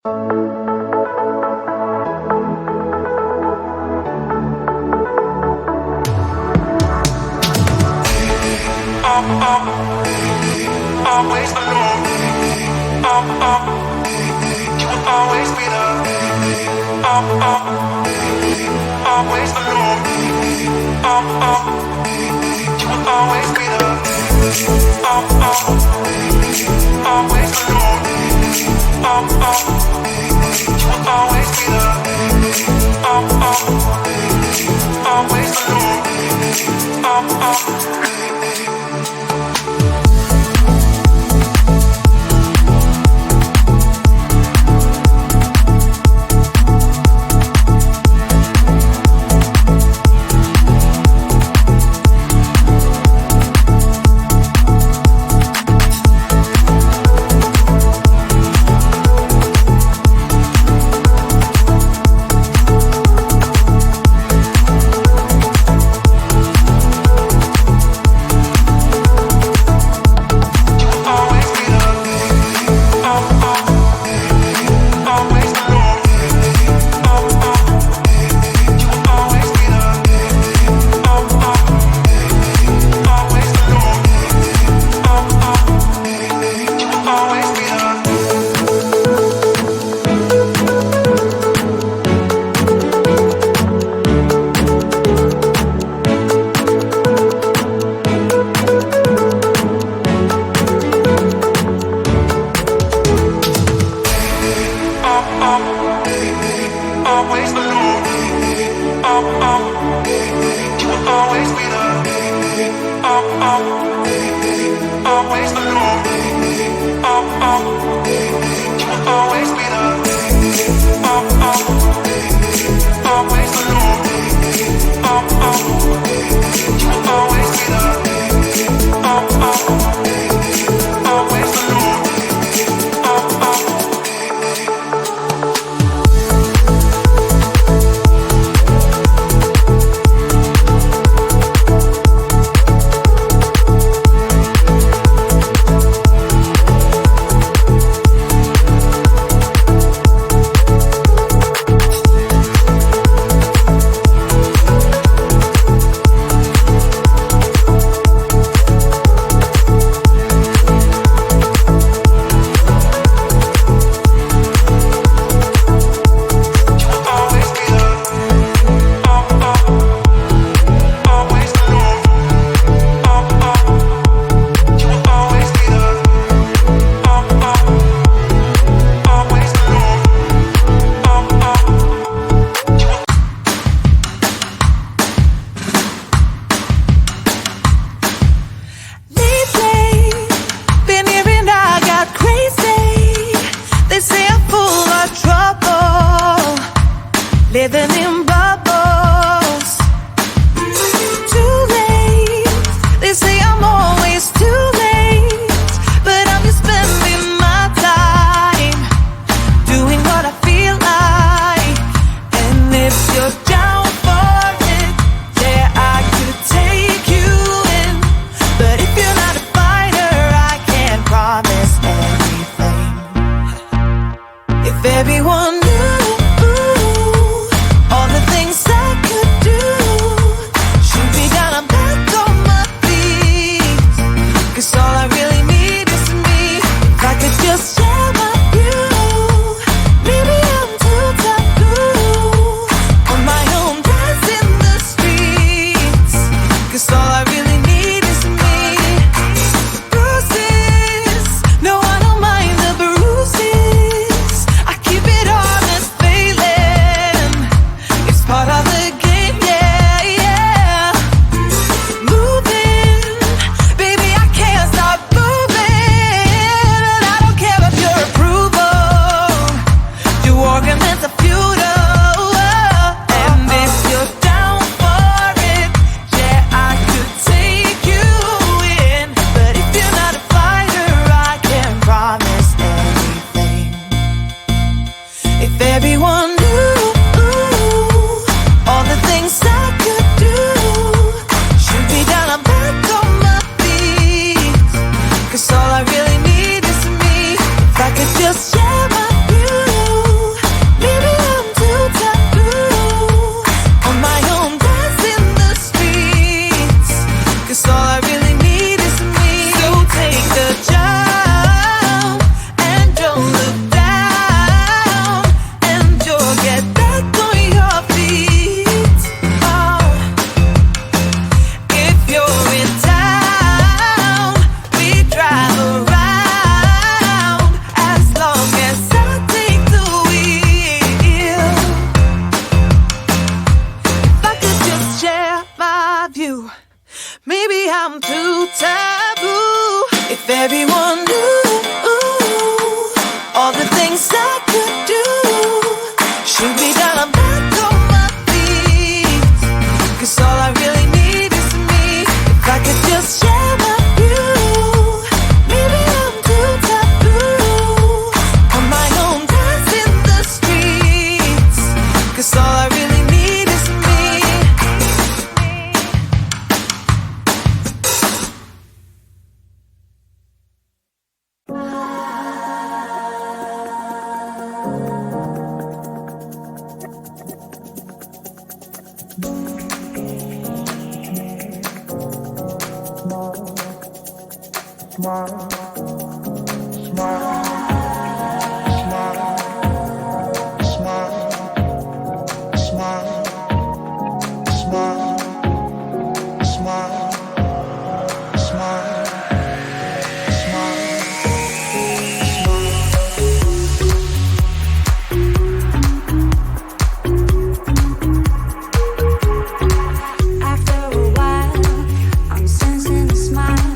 Always alone. You will always be there. Always alone. You will always be there. Always alone. You will always be there. Always alone. Living in bubbles. Too late. They say I'm always too late, but I'm just spending my time doing what I feel like. And if you're down for it, yeah, I could take you in. But if you're not a fighter, I can't promise anything. If everyone keep it all taboo. If everyone knew all the things I could do, shoot me down, I'm back on my feet. 'Cause all I really need is me. If I could just share my view, maybe I'm too taboo. On my own, dance in the streets. 'Cause all I really need is me. After a while, I'm sensing a smile.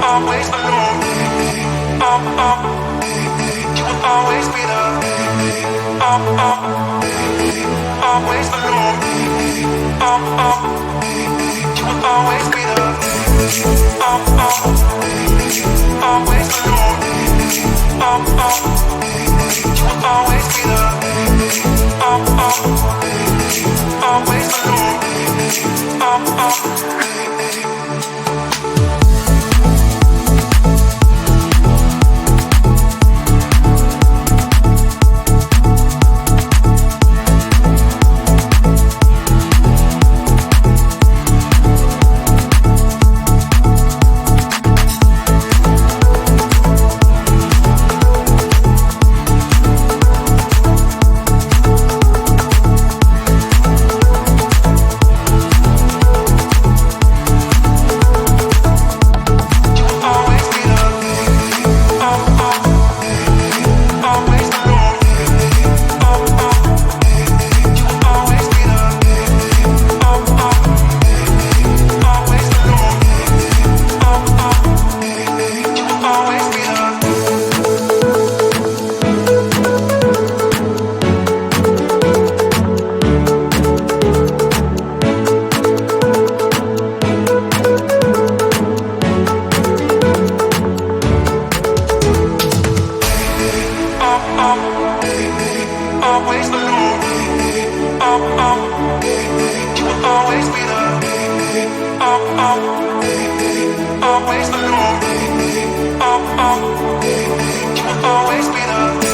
always alone. You will always be there. Always alone. You will always be there. Always alone. You will always be there. Always alone. Always alone. You will always be there. Always alone. You will always be there.